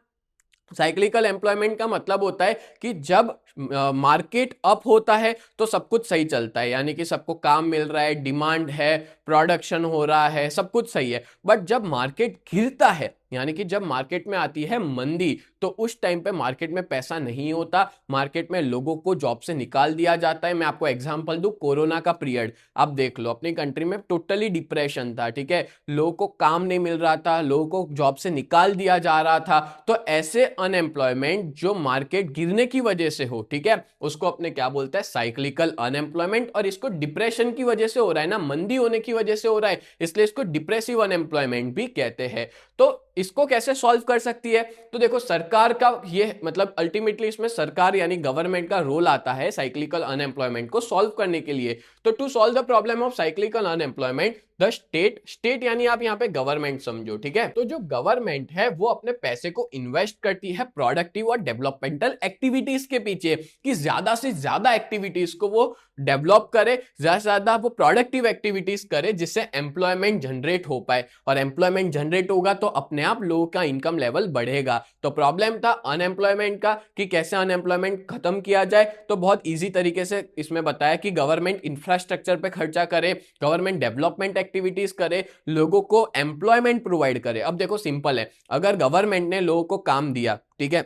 साइक्लिकल एम्प्लॉयमेंट का मतलब होता है कि जब मार्केट अप होता है तो सब कुछ सही चलता है, यानी कि सबको काम मिल रहा है, डिमांड है, प्रोडक्शन हो रहा है, सब कुछ सही है। बट जब मार्केट गिरता है, यानी कि जब मार्केट में आती है मंदी, तो उस टाइम पे मार्केट में पैसा नहीं होता, मार्केट में लोगों को जॉब से निकाल दिया जाता है। मैं आपको एग्जांपल दूं, कोरोना का पीरियड आप देख लो, अपनी कंट्री में टोटली डिप्रेशन था, ठीक है, लोगों को काम नहीं मिल रहा था, लोगों को जॉब से निकाल दिया जा रहा था। तो ऐसे अनएम्प्लॉयमेंट जो मार्केट गिरने की वजह से हो, ठीक है, उसको अपने क्या बोलते हैं, साइक्लिकल अनएम्प्लॉयमेंट। और इसको डिप्रेशन की वजह से हो रहा है ना, मंदी होने की वजह से हो रहा है, इसलिए इसको डिप्रेसिव अनएम्प्लॉयमेंट भी कहते हैं। तो इसको कैसे सॉल्व कर सकती है? तो देखो सरकार का ये मतलब अल्टीमेटली इसमें सरकार यानी गवर्नमेंट का रोल आता है साइक्लिकल अनएम्प्लॉयमेंट को सॉल्व करने के लिए। तो to solve the problem of cyclical unemployment, the state यानी आप यहां पे गवर्नमेंट समझो, ठीक है, तो जो गवर्नमेंट है वो अपने पैसे को इन्वेस्ट करती है प्रोडक्टिव और डेवलपमेंटल एक्टिविटीज के पीछे, कि ज्यादा से ज्यादा एक्टिविटीज को वो डेवलप करे, ज्यादा से ज्यादा वो प्रोडक्टिव एक्टिविटीज करे, जिससे एम्प्लॉयमेंट जनरेट हो पाए, और एम्प्लॉयमेंट जनरेट होगा तो अपने आप लोगों का इनकम लेवल बढ़ेगा। तो प्रॉब्लम था अनएम्प्लॉयमेंट का कि कैसे अनएम्प्लॉयमेंट खत्म किया जाए। तो बहुत इजी तरीके से इसमें बताया कि गवर्नमेंट इंफ्रास्ट्रक्चर पे खर्चा करे, गवर्नमेंट डेवलपमेंट एक्टिविटीज करे, लोगों को एम्प्लॉयमेंट प्रोवाइड करे। अब देखो सिंपल है, अगर गवर्नमेंट ने लोगों को काम दिया, ठीक है,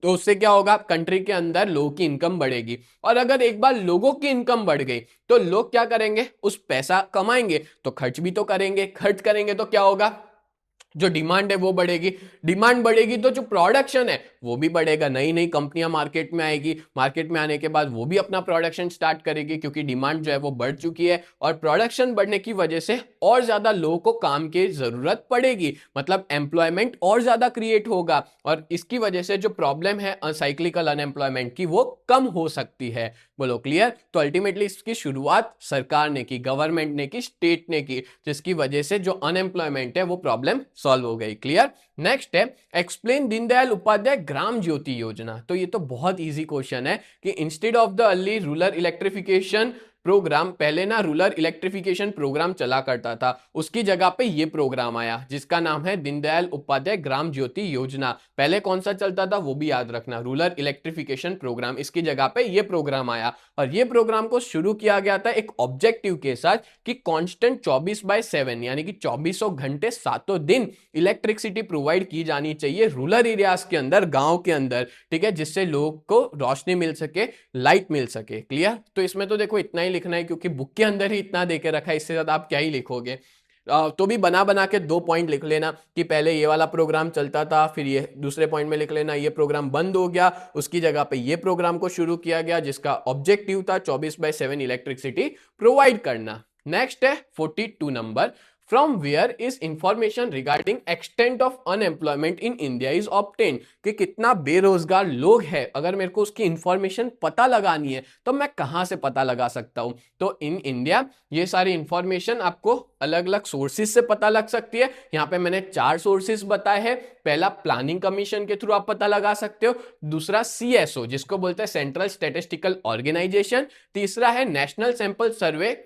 तो उससे क्या होगा, कंट्री के अंदर लोगों की इनकम बढ़ेगी। और अगर एक बार लोगों की इनकम बढ़ गई तो लोग क्या करेंगे, उस पैसा कमाएंगे तो खर्च भी तो करेंगे, खर्च करेंगे तो क्या होगा, जो डिमांड है वो बढ़ेगी, डिमांड बढ़ेगी तो जो प्रोडक्शन है वो भी बढ़ेगा, नई नई कंपनियां मार्केट में आएगी, मार्केट में आने के बाद वो भी अपना प्रोडक्शन स्टार्ट करेगी, क्योंकि डिमांड जो है वो बढ़ चुकी है, और प्रोडक्शन बढ़ने की वजह से और ज्यादा लोगों को काम की जरूरत पड़ेगी, मतलब एम्प्लॉयमेंट और ज्यादा क्रिएट होगा, और इसकी वजह से जो प्रॉब्लम है साइक्लिकल अनएम्प्लॉयमेंट की वो कम हो सकती है। बोलो क्लियर? तो अल्टीमेटली इसकी शुरुआत सरकार ने की, गवर्नमेंट ने की, स्टेट ने की, जिसकी वजह से जो अनएम्प्लॉयमेंट है वो प्रॉब्लम सॉल्व हो गई। क्लियर? नेक्स्ट है, एक्सप्लेन दीनदयाल उपाध्याय ग्राम ज्योति योजना। तो ये तो बहुत इजी क्वेश्चन है कि instead of the early rural electrification programme, पहले ना रूरल इलेक्ट्रिफिकेशन प्रोग्राम चला करता था, उसकी जगह पे ये प्रोग्राम आया जिसका नाम है दीनदयाल उपाध्याय ग्राम ज्योति योजना। पहले कौन सा चलता था वो भी याद रखना, रूरल इलेक्ट्रिफिकेशन प्रोग्राम, इसकी जगह पे ये प्रोग्राम आया, और ये प्रोग्राम को शुरू किया गया था एक ऑब्जेक्टिव के साथ कि कांस्टेंट 24/7 यानी कि 24 घंटे 7 दिन इलेक्ट्रिसिटी प्रोवाइड की जानी चाहिए रूरल एरियाज के अंदर, गांव के अंदर, ठीक है, जिससे लोग को रोशनी मिल सके, लाइट मिल सके। क्लियर? तो इसमें तो देखो इतना ही लिखना है, क्योंकि बुक के अंदर ही इतना देके रखा है, इससे ज्यादा आप क्या ही लिखोगे। तो भी बना बना के 2 पॉइंट लिख लेना कि पहले ये वाला प्रोग्राम चलता था, फिर ये दूसरे पॉइंट में लिख लेना ये प्रोग्राम बंद हो गया, उसकी जगह पे ये प्रोग्राम को शुरू किया गया जिसका ऑब्जेक्टिव था 24/7 इलेक्ट्रिसिटी प्रोवाइड करना। नेक्स्ट है 42 number, from where is information regarding extent of unemployment in India is obtain, कि कितना बेरोजगार लोग हैं, अगर मेरे को उसकी इंफॉर्मेशन पता लगानी है तो मैं कहां से पता लगा सकता हूं। तो इन इंडिया ये सारी इंफॉर्मेशन आपको अलग अलग सोर्सेज से पता लग सकती है। यहां पे मैंने 4 सोर्सेज बताए हैं। पहला प्लानिंग कमीशन के थ्रू आप पता लगा सकते हो, दूसरा सीएसओ जिसको बोलते हैं सेंट्रल स्टैटिस्टिकल ऑर्गेनाइजेशन, तीसरा है national sample survey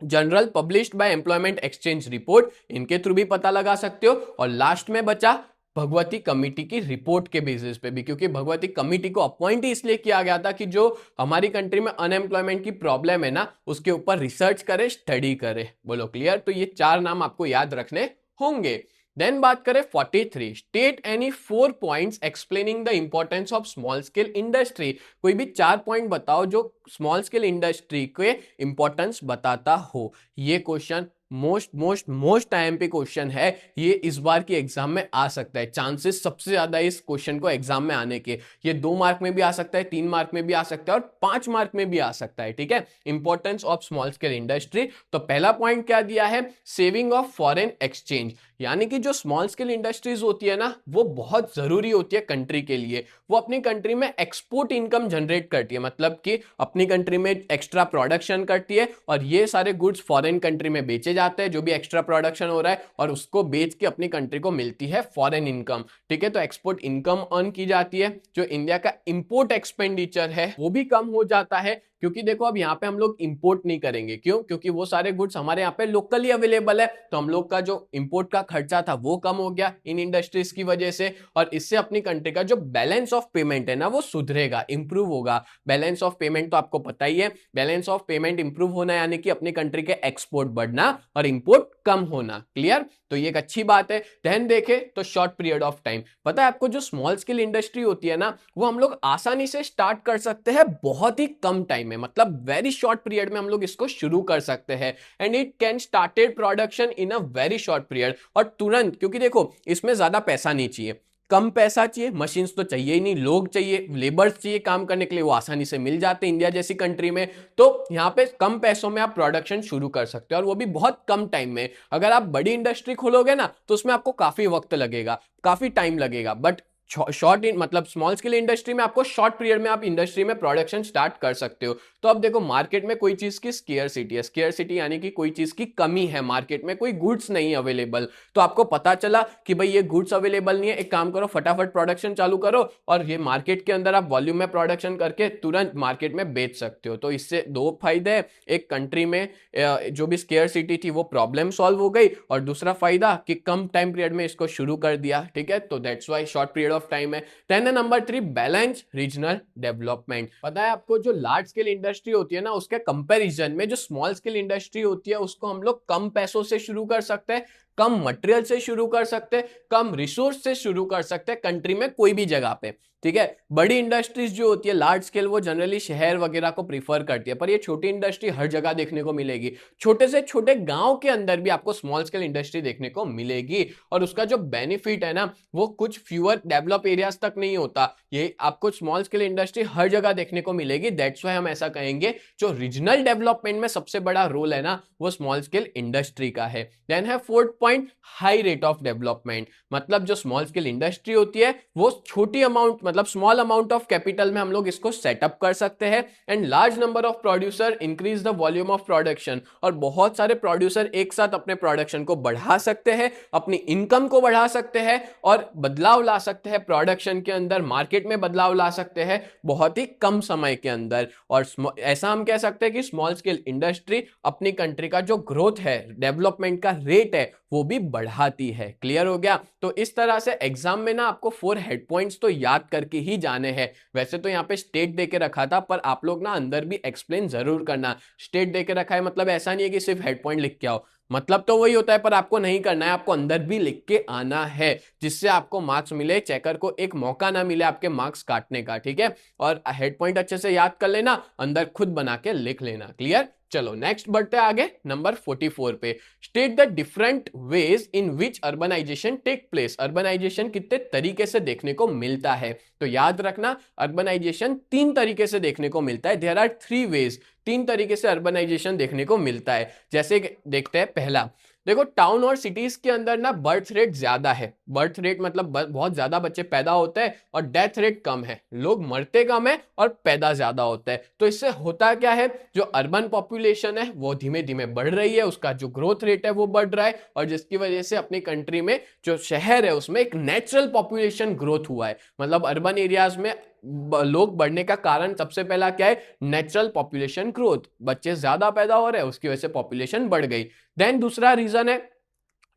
general published by employment exchange report, इनके थ्रू भी पता लगा सकते हो, और लास्ट में बचा भगवती कमेटी की रिपोर्ट के बेसिस पे भी, क्योंकि भगवती कमेटी को अपॉइंट इसलिए किया गया था कि जो हमारी कंट्री में अनएम्प्लॉयमेंट की प्रॉब्लम है ना उसके ऊपर रिसर्च करे, स्टडी करे। बोलो क्लियर? तो ये 4 नाम आपको याद रखने होंगे। देन बात करें 43, state any 4 points explaining the importance of small scale industry. कोई भी 4 पॉइंट बताओ जो स्मॉल स्केल इंडस्ट्री के इंपॉर्टेंस बताता हो। ये question most most most IMP question है ये, इस बार की एग्जाम में आ सकता है, चांसेस सबसे ज्यादा इस क्वेश्चन को एग्जाम में आने के। ये 2 मार्क में भी आ सकता है, 3 मार्क में भी आ सकता है और 5 मार्क में भी आ सकता है, ठीक है। Importance of small scale industry, तो पहला पॉइंट क्या दिया है, सेविंग ऑफ फॉरेन एक्सचेंज, यानी कि जो स्मॉल स्केल इंडस्ट्रीज होती है ना वो बहुत जरूरी होती है कंट्री के लिए। वो अपनी कंट्री में एक्सपोर्ट इनकम जनरेट करती है, मतलब कि अपनी कंट्री में एक्स्ट्रा प्रोडक्शन करती है और ये सारे गुड्स फॉरेन कंट्री में बेचे जाते हैं, जो भी एक्स्ट्रा प्रोडक्शन हो रहा है, और उसको बेच के अपनी कंट्री को मिलती है फॉरेन इनकम, ठीक है। तो एक्सपोर्ट इनकम अर्न की जाती है। जो इंडिया का इंपोर्ट एक्सपेंडिचर है वो भी कम हो जाता है, क्योंकि देखो अब यहाँ पे हम लोग इंपोर्ट नहीं करेंगे, क्यों, क्योंकि वो सारे गुड्स हमारे यहाँ पे लोकली अवेलेबल है, तो हम लोग का जो इंपोर्ट का खर्चा था वो कम हो गया इन इंडस्ट्रीज की वजह से, और इससे अपनी कंट्री का जो बैलेंस ऑफ पेमेंट है ना वो सुधरेगा, इंप्रूव होगा। बैलेंस ऑफ पेमेंट तो आपको पता ही है, बैलेंस ऑफ पेमेंट इंप्रूव होना यानी कि अपनी कंट्री के एक्सपोर्ट बढ़ना और इंपोर्ट कम होना, क्लियर। तो ये एक अच्छी बात है। ध्यान देखे तो शॉर्ट पीरियड ऑफ टाइम, पता है आपको जो स्मॉल स्केल इंडस्ट्री होती है ना वो हम लोग आसानी से स्टार्ट कर सकते हैं बहुत ही कम टाइम में, मतलब वेरी शॉर्ट पीरियड में हम लोग इसको शुरू कर सकते हैं, and it can started production in a very short period, और तुरंत, क्योंकि देखो इसमें ज्यादा पैसा नहीं चाहिए, कम पैसा चाहिए, मशीन्स तो चाहिए ही नहीं, लोग चाहिए, लेबर्स चाहिए काम करने के लिए, वो आसानी से मिल जाते हैं इंडिया जैसी कंट्री में। तो यहाँ पे कम पैसों में आप प्रोडक्शन शुरू कर सकते हो और वो भी बहुत कम टाइम में। अगर आप बड़ी इंडस्ट्री खोलोगे ना तो उसमें आपको काफी वक्त लगेगा, काफी टाइम लगेगा, बट शॉर्ट मतलब स्मॉल स्केल इंडस्ट्री में आपको शॉर्ट पीरियड में आप इंडस्ट्री में प्रोडक्शन स्टार्ट कर सकते हो। तो अब देखो मार्केट में कोई चीज की स्केयरसिटी है, स्केयरसिटी यानी कि कोई चीज की कमी है, मार्केट में कोई गुड्स नहीं अवेलेबल, तो आपको पता चला कि भाई ये गुड्स अवेलेबल नहीं है, एक काम करो फटाफट प्रोडक्शन चालू करो और ये मार्केट के अंदर आप वॉल्यूम में प्रोडक्शन करके तुरंत मार्केट में बेच सकते हो। तो इससे 2 फायदे हैं, एक कंट्री में जो भी स्केयरसिटी थी वो प्रॉब्लम सॉल्व हो गई, और दूसरा फायदा कि कम टाइम पीरियड में इसको शुरू कर दिया, ठीक है। तो that's why short period of time है। Then number 3, balance regional development. पता है आपको जो लार्ज स्केल इंडस्ट्री होती है ना उसके कंपैरिजन में जो स्मॉल स्केल इंडस्ट्री होती है उसको हम लोग कम पैसों से शुरू कर सकते हैं, कम मटेरियल से शुरू कर सकते हैं, कम रिसोर्स से शुरू कर सकते हैं कंट्री में कोई भी जगह पे, ठीक है। बड़ी इंडस्ट्रीज जो होती है लार्ज स्केल वो जनरली शहर वगैरह को प्रीफर करती है, पर ये छोटी इंडस्ट्री हर जगह देखने को मिलेगी, छोटे से छोटे गांव के अंदर भी आपको स्मॉल स्केल इंडस्ट्री देखने को मिलेगी, और उसका जो बेनिफिट है ना वो कुछ फ्यूअर डेवलप एरियाज तक नहीं होता, ये आपको स्मॉल स्केल इंडस्ट्री हर जगह देखने को मिलेगी। दैट्स वाई हम ऐसा कहेंगे जो रीजनल डेवलपमेंट में सबसे बड़ा रोल है ना वो स्मॉल स्केल इंडस्ट्री का है। देन है 4th point, high rate of development, मतलब जो स्मॉल स्केल इंडस्ट्री होती है वो छोटी अमाउंट मतलब स्मॉल अमाउंट ऑफ कैपिटल में हम लोग इसको सेटअप कर सकते हैं, and large number of producer increase the volume of production, और बहुत सारे प्रोड्यूसर एक साथ अपने प्रोडक्शन को बढ़ा सकते हैं, अपनी इनकम को बढ़ा सकते हैं और बदलाव ला सकते हैं प्रोडक्शन के अंदर, मार्केट में बदलाव ला सकते हैं बहुत ही कम समय के अंदर। और ऐसा हम कह सकते हैं कि स्मॉल स्केल इंडस्ट्री अपनी कंट्री का जो ग्रोथ है, डेवलपमेंट का रेट है वो भी बढ़ाती है। क्लियर हो गया। तो इस तरह से एग्जाम में ना आपको 4 हेड पॉइंट्स तो याद करके ही जाने हैं। वैसे तो यहाँ पे स्टेट दे के रखा था, पर आप लोग ना अंदर भी एक्सप्लेन जरूर करना। स्टेट दे के रखा है मतलब ऐसा नहीं है कि सिर्फ हेड पॉइंट लिख के आओ, मतलब तो वही होता है, पर आपको नहीं करना है, आपको अंदर भी लिख के आना है, जिससे आपको मार्क्स मिले, चेकर को एक मौका ना मिले आपके मार्क्स काटने का, ठीक है। और हेड पॉइंट अच्छे से याद कर लेना, अंदर खुद बना के लिख लेना। क्लियर। चलो नेक्स्ट बढ़ते हैं आगे नंबर 44 पे। State the different ways in which urbanisation take place. Urbanisation कितने तरीके से देखने को मिलता है, तो याद रखना अर्बनाइजेशन 3 तरीके से देखने को मिलता है। देयर आर 3 वेज, 3 तरीके से अर्बनाइजेशन देखने को मिलता है। जैसे देखते हैं पहला, देखो टाउन और सिटीज के अंदर ना बर्थ रेट ज्यादा है, बर्थ रेट मतलब बहुत ज्यादा बच्चे पैदा होते हैं, और डेथ रेट कम है, लोग मरते कम है और पैदा ज्यादा होता है। तो इससे होता क्या है, जो अर्बन पॉपुलेशन है वो धीमे धीमे बढ़ रही है, उसका जो ग्रोथ रेट है वो बढ़ रहा है, और जिसकी वजह से अपनी कंट्री में जो शहर है उसमें एक नेचुरल पॉपुलेशन ग्रोथ हुआ है। मतलब अर्बन एरियाज में लोग बढ़ने का कारण सबसे पहला क्या है, नेचुरल पॉपुलेशन ग्रोथ, बच्चे ज्यादा पैदा हो रहे हैं उसकी वजह से पॉपुलेशन बढ़ गई। देन दूसरा रीजन है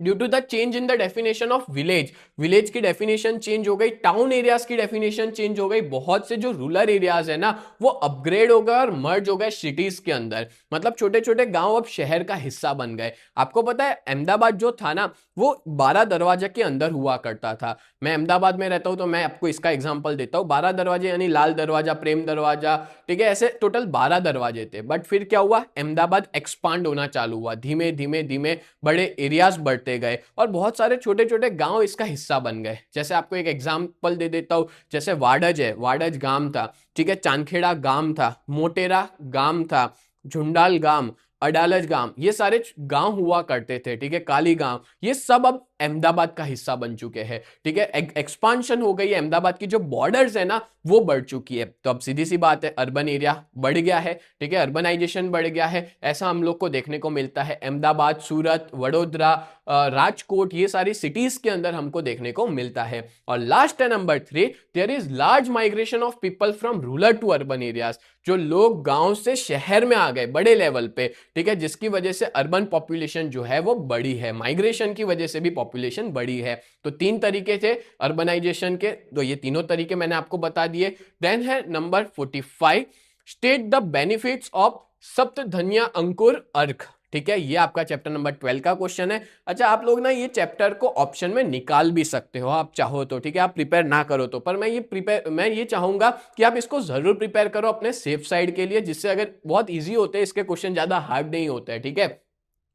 due to the change in the definition of village, village की डेफिनेशन चेंज हो गई, टाउन एरियाज की डेफिनेशन चेंज हो गई, बहुत से जो रूरल एरियाज है ना वो अपग्रेड हो गए और मर्ज हो गए सिटीज के अंदर, मतलब छोटे छोटे गांव अब शहर का हिस्सा बन गए। आपको पता है अहमदाबाद जो था ना वो 12 दरवाजे के अंदर हुआ करता था। मैं अहमदाबाद में रहता हूं तो मैं आपको इसका एग्जांपल देता हूं, 12 दरवाजे यानी लाल दरवाजा, प्रेम दरवाजा, ठीक है, ऐसे टोटल 12 दरवाजे थे। बट फिर क्या हुआ, अहमदाबाद एक्सपांड होना चालू हुआ, धीमे धीमे धीमे बड़े एरियाज बढ़ते गए और बहुत सारे छोटे छोटे गांव इसका हिस्सा बन गए। जैसे आपको एक एग्जांपल दे देता हूं, जैसे वाडज है, वाडज गांव था, ठीक है, चांदखेड़ा गांव था, मोटेरा गांव था, झुंडाल गांव, अडालज गांव, ये सारे गांव हुआ करते थे, ठीक है, काली गांव, ये सब अब अहमदाबाद का हिस्सा बन चुके हैं, ठीक है। एक्सपांशन हो गई है, अहमदाबाद की जो बॉर्डर्स है ना वो बढ़ चुकी है। तो अब सीधी सी बात है, अर्बन एरिया बढ़ गया है, ठीक है, अर्बनाइजेशन बढ़ गया है, ऐसा हम लोग को देखने को मिलता है। अहमदाबाद, सूरत, वडोदरा, राजकोट, ये सारी सिटीज के अंदर हमको देखने को मिलता है। और लास्ट है number 3, there is large migration of people from rural to urban areas, जो लोग गांव से शहर में आ गए बड़े लेवल पे, ठीक है, जिसकी वजह से अर्बन पॉपुलेशन जो है वो बढ़ी है, माइग्रेशन की वजह से भी पॉपुलेशन बढ़ी है। तो 3 तरीके थे अर्बनाइजेशन के, तो ये तीनों तरीके मैंने आपको बता दिए। देन है number 45, state the benefits of saptadhanya ankur ark, ठीक है, ये आपका चैप्टर नंबर 12 का क्वेश्चन है। अच्छा, आप लोग ना ये चैप्टर को ऑप्शन में निकाल भी सकते हो आप चाहो तो, ठीक है, आप प्रिपेयर ना करो तो, पर मैं ये चाहूंगा कि आप इसको जरूर प्रिपेयर करो अपने सेफ साइड के लिए, जिससे अगर बहुत इजी होते हैं इसके क्वेश्चन, ज्यादा हार्ड नहीं होते हैं, ठीक है।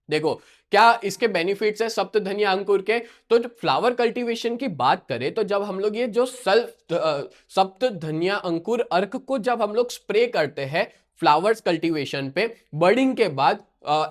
देखो क्या इसके बेनिफिट्स है सप्तधन्या अंकुर के, तो जब फ्लावर कल्टीवेशन की बात करें तो जब हम लोग ये जो सप्तधन्या अंकुर अर्क को जब हम लोग स्प्रे करते हैं फ्लावर्स कल्टीवेशन पे बर्डिंग के बाद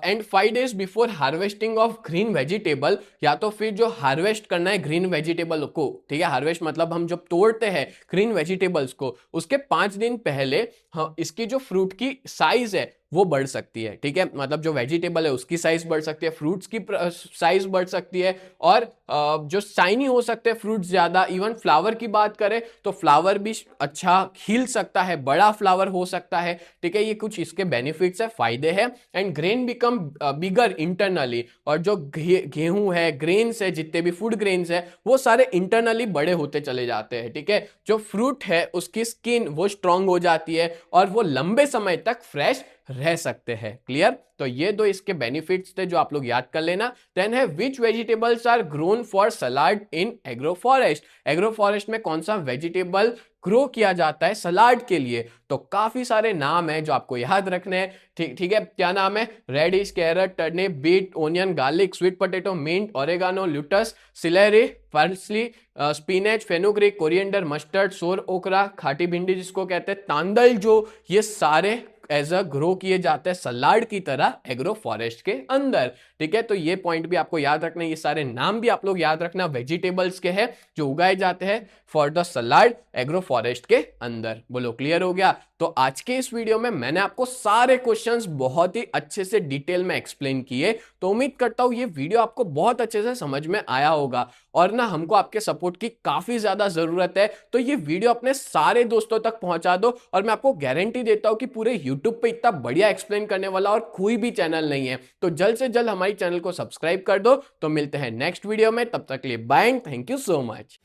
and 5 days before harvesting of green vegetable, या तो फिर जो हार्वेस्ट करना है ग्रीन वेजिटेबल को, ठीक है, हार्वेस्ट मतलब हम जब तोड़ते हैं ग्रीन वेजिटेबल्स को उसके 5 दिन पहले, हाँ, इसकी जो फ्रूट की साइज है वो बढ़ सकती है, ठीक है, मतलब जो वेजिटेबल है उसकी साइज बढ़ सकती है, फ्रूट्स की साइज बढ़ सकती है, और जो शाइनी हो सकते हैं फ्रूट्स ज्यादा। इवन फ्लावर की बात करें तो फ्लावर भी अच्छा खिल सकता है, बड़ा फ्लावर हो सकता है, ठीक है, ये कुछ इसके बेनिफिट्स है, फायदे हैं। And grain become bigger internally, और जो गेहूं है, ग्रेन्स है, जितने भी फूड ग्रेन्स है वो सारे इंटरनली बड़े होते चले जाते हैं, ठीक है। जो फ्रूट है उसकी स्किन वो स्ट्रांग हो जाती है और वो लंबे समय तक फ्रेश रह सकते हैं। क्लियर, तो ये दो इसके बेनिफिट्स थे जो आप लोग याद कर लेना। देन है which vegetables are grown for salad in agro forest, agro forest में कौन सा वेजिटेबल ग्रो किया जाता है सलाड के लिए, तो काफी सारे नाम है जो आपको याद रखने हैं, ठीक है। क्या नाम है, radish, carrot, turnip, beet, onion, garlic, sweet potato, mint, oregano, lettuce, celery, parsley, spinach, fenugreek, coriander, mustard, sour okra, खाटी भिंडी जिसको कहते हैं, तांदल, जो ये सारे एज अ ग्रो किए जाते हैं सलाड की तरह एग्रो फॉरेस्ट के अंदर, ठीक है। तो ये पॉइंट भी आपको याद रखना, ये सारे नाम भी आप लोग याद रखना, वेजिटेबल्स के हैं जो उगाए जाते हैं for the salad agro forest के अंदर। बोलो क्लियर हो गया। तो आज के इस वीडियो में मैंने आपको सारे क्वेश्चंस बहुत ही अच्छे से डिटेल में एक्सप्लेन किए, तो उम्मीद करता हूं ये वीडियो आपको बहुत अच्छे से समझ में आया होगा, और ना हमको आपके सपोर्ट की काफी ज्यादा जरूरत है, तो ये वीडियो अपने सारे दोस्तों तक पहुंचा दो, और मैं आपको गारंटी देता हूं कि पूरे यूट्यूब पे इतना बढ़िया एक्सप्लेन करने वाला और कोई भी चैनल नहीं है। तो जल्द से जल्द हमारी चैनल को सब्सक्राइब कर दो। तो मिलते हैं नेक्स्ट वीडियो में, तब तक के लिए bye and thank you so much.